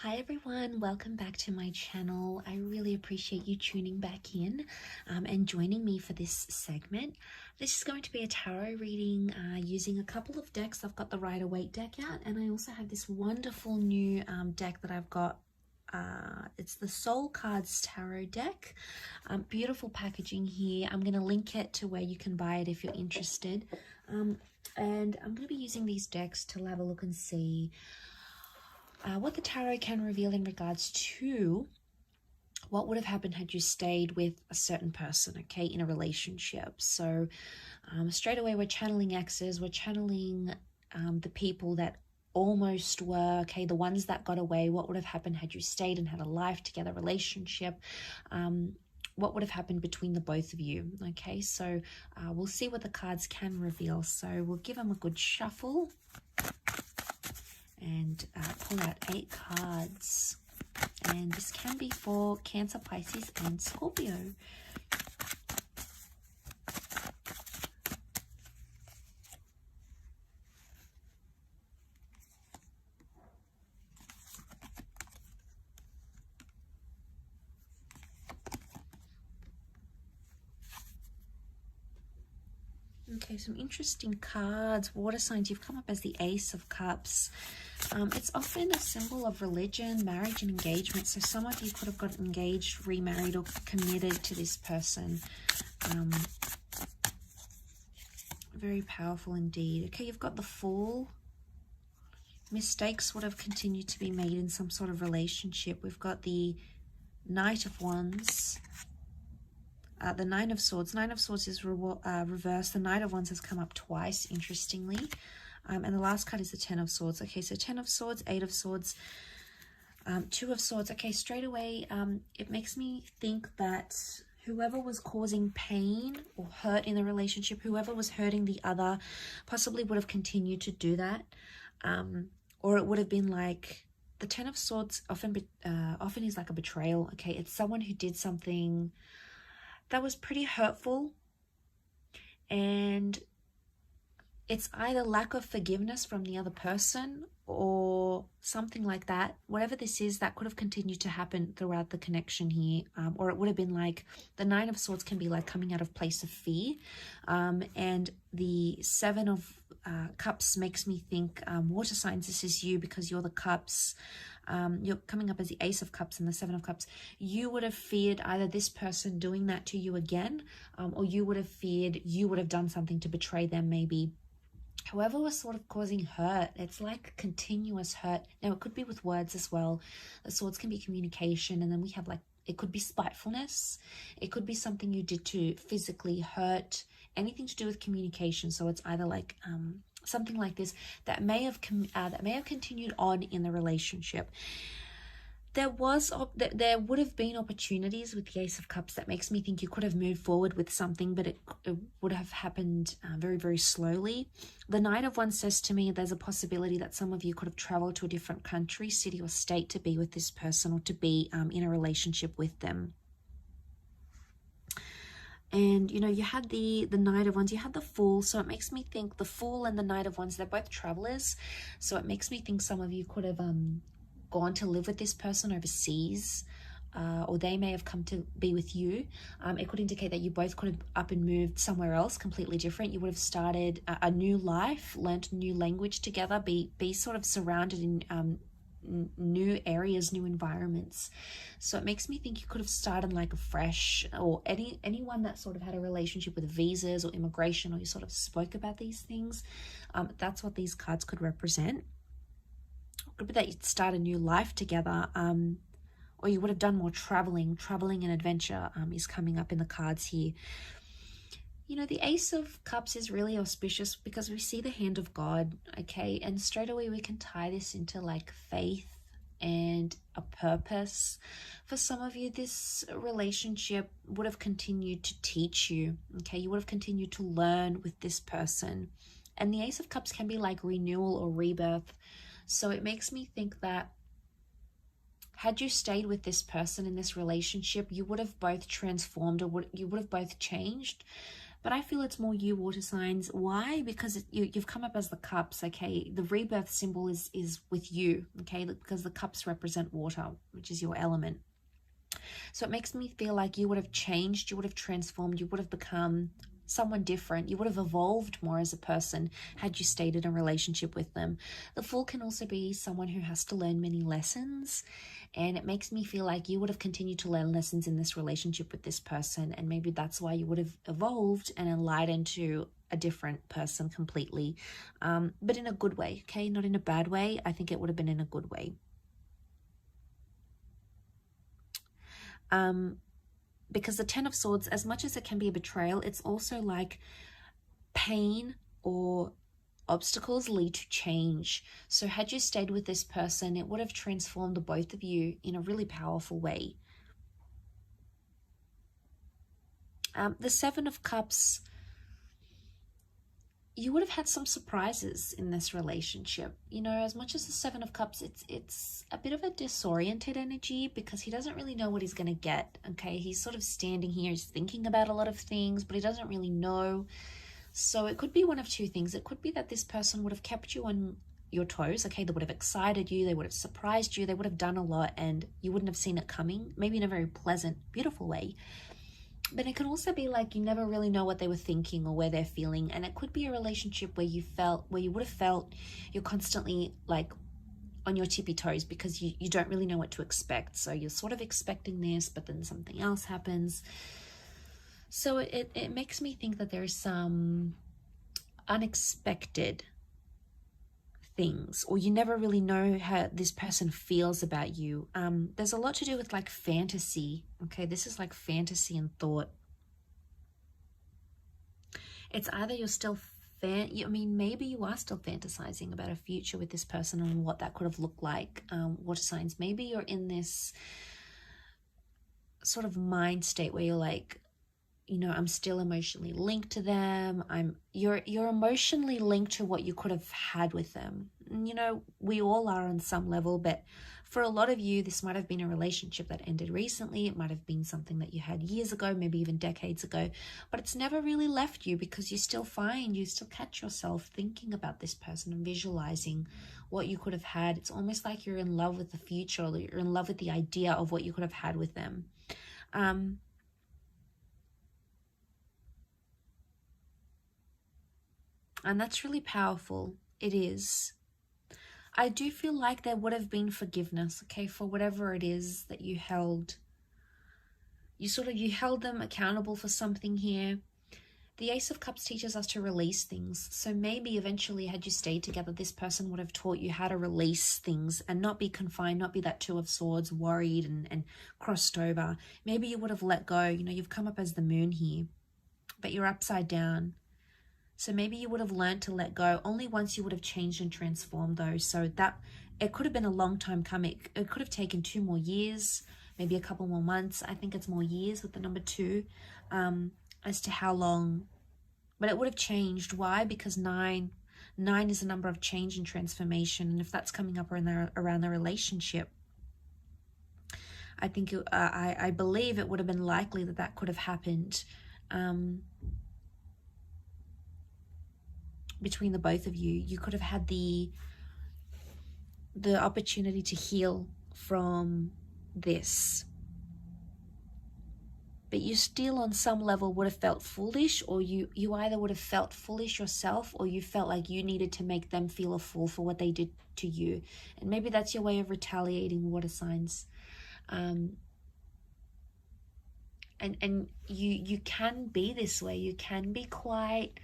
Hi everyone, welcome back to my channel. I really appreciate you tuning back in and joining me for this segment. This is going to be a tarot reading using a couple of decks. I've got the Rider-Waite deck out, and I also have this wonderful new deck that I've got. It's the Soul Cards Tarot deck. Beautiful packaging here. I'm going to link it to where you can buy it if you're interested. And I'm going to be using these decks to have a look and see what the tarot can reveal in regards to what would have happened had you stayed with a certain person, okay, in a relationship. So straight away we're channeling exes, we're channeling the people that almost were, okay, the ones that got away. What would have happened had you stayed and had a life together, relationship? What would have happened between the both of you? Okay, so we'll see what the cards can reveal. So we'll give them a good shuffle and pull out 8 cards, and this can be for Cancer, Pisces and Scorpio. Okay, some interesting cards. Water signs, you've come up as the Ace of Cups. It's often a symbol of religion, marriage and engagement. So some of you could have got engaged, remarried or committed to this person. Very powerful indeed. Okay, you've got the Fool. Mistakes would have continued to be made in some sort of relationship. We've got the Knight of Wands. The Nine of Swords. Nine of Swords is reversed. The Knight of Wands has come up twice, interestingly. And the last card is the Ten of Swords. Okay, so 10 of Swords, 8 of Swords, 2 of Swords. Okay, straight away, it makes me think that whoever was causing pain or hurt in the relationship, whoever was hurting the other, possibly would have continued to do that. Or it would have been like, the Ten of Swords often is like a betrayal. Okay, it's someone who did something that was pretty hurtful, and it's either lack of forgiveness from the other person or something like that. Whatever this is, that could have continued to happen throughout the connection here. Or it would have been like, the Nine of Swords can be like coming out of place of fear. And the Seven of Cups makes me think, water signs, this is you because you're the Cups. You're coming up as the Ace of Cups and the Seven of Cups. You would have feared either this person doing that to you again, or you would have feared you would have done something to betray them maybe. Whoever was sort of causing hurt, it's like continuous hurt. Now, it could be with words as well. The Swords can be communication, and then we have like, it could be spitefulness. It could be something you did to physically hurt, anything to do with communication. So it's either like something like this that may have continued on in the relationship. There would have been opportunities with the Ace of Cups that makes me think you could have moved forward with something, but it would have happened very, very slowly. The Knight of Wands says to me there's a possibility that some of you could have traveled to a different country, city or state to be with this person, or to be in a relationship with them. And, you know, you had the Knight of Wands, you had the Fool. So it makes me think the Fool and the Knight of Wands, they're both travelers. So it makes me think some of you could have gone to live with this person overseas, or they may have come to be with you. It could indicate that you both could have up and moved somewhere else completely different. You would have started a new life, learned a new language together, be sort of surrounded in new areas, new environments. So it makes me think you could have started like a fresh, or anyone that sort of had a relationship with visas or immigration, or you sort of spoke about these things. That's what these cards could represent. Could be that you'd start a new life together, or you would have done more traveling and adventure is coming up in the cards here. You know, the Ace of Cups is really auspicious because we see the hand of God, okay? And straight away we can tie this into like faith and a purpose. For some of you, this relationship would have continued to teach you, okay? You would have continued to learn with this person. And the Ace of Cups can be like renewal or rebirth. So it makes me think that had you stayed with this person in this relationship, you would have both transformed, or you would have both changed. But I feel it's more you, water signs. Why? Because you've come up as the cups, okay? The rebirth symbol is with you, okay? Because the cups represent water, which is your element. So it makes me feel like you would have changed, you would have transformed, you would have become someone different. You would have evolved more as a person had you stayed in a relationship with them. The Fool can also be someone who has to learn many lessons, and it makes me feel like you would have continued to learn lessons in this relationship with this person, and maybe that's why you would have evolved and enlightened to a different person completely, but in a good way, okay? Not in a bad way. I think it would have been in a good way. Because the Ten of Swords, as much as it can be a betrayal, it's also like pain or obstacles lead to change. So had you stayed with this person, it would have transformed the both of you in a really powerful way. The Seven of Cups, you would have had some surprises in this relationship. You know, as much as the Seven of Cups, it's a bit of a disoriented energy because he doesn't really know what he's going to get, okay? He's sort of standing here, he's thinking about a lot of things, but he doesn't really know. So it could be one of two things. It could be that this person would have kept you on your toes, okay? They would have excited you, they would have surprised you, they would have done a lot, and you wouldn't have seen it coming, maybe in a very pleasant, beautiful way. But it can also be like you never really know what they were thinking or where they're feeling. And it could be a relationship where you would have felt you're constantly like on your tippy toes because you don't really know what to expect. So you're sort of expecting this, but then something else happens. So it makes me think that there is some unexpected things, or you never really know how this person feels about you. There's a lot to do with like fantasy, okay? This is like fantasy and thought. It's either you're still maybe you are still fantasizing about a future with this person and what that could have looked like. Water signs, maybe you're in this sort of mind state where you're like, you know, I'm still emotionally linked to them. You're emotionally linked to what you could have had with them. And, you know, we all are on some level, but for a lot of you, this might have been a relationship that ended recently. It might have been something that you had years ago, maybe even decades ago, but it's never really left you because you still catch yourself thinking about this person and visualizing what you could have had. It's almost like you're in love with the future, or you're in love with the idea of what you could have had with them. And that's really powerful. It is. I do feel like there would have been forgiveness, okay, for whatever it is that you held. You held them accountable for something here. The Ace of Cups teaches us to release things. So maybe eventually, had you stayed together, this person would have taught you how to release things and not be confined, not be that Two of Swords, worried and crossed over. Maybe you would have let go. You know, you've come up as the Moon here, but you're upside down. So maybe you would have learned to let go only once you would have changed and transformed those. So that it could have been a long time coming. It could have taken 2 more years, maybe a couple more months. I think it's more years with the number 2, as to how long. But it would have changed. Why? Because 9 is a number of change and transformation. And if that's coming up around the relationship, I think I believe it would have been likely that could have happened. Between the both of you, you could have had the opportunity to heal from this, but you still on some level would have felt foolish, or you either would have felt foolish yourself, or you felt like you needed to make them feel a fool for what they did to you. And maybe that's your way of retaliating, water signs. And you can be this way. You can be quite,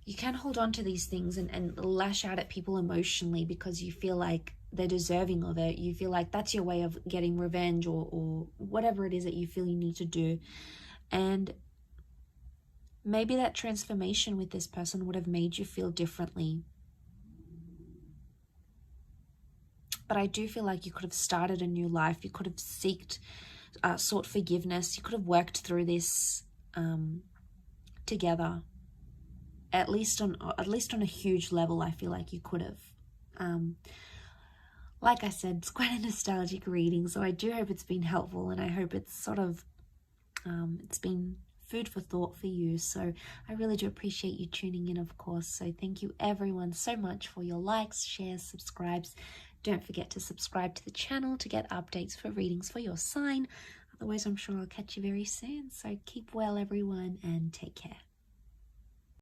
you can hold on to these things and lash out at people emotionally because you feel like they're deserving of it. You feel like that's your way of getting revenge or whatever it is that you feel you need to do. And maybe that transformation with this person would have made you feel differently. But I do feel like you could have started a new life. You could have sought forgiveness. You could have worked through this together. At least on a huge level, I feel like you could have. Like I said, it's quite a nostalgic reading, so I do hope it's been helpful, and I hope it's sort of it's been food for thought for you. So I really do appreciate you tuning in, of course. So thank you everyone so much for your likes, shares, subscribes. Don't forget to subscribe to the channel to get updates for readings for your sign. Otherwise, I'm sure I'll catch you very soon. So keep well, everyone, and take care.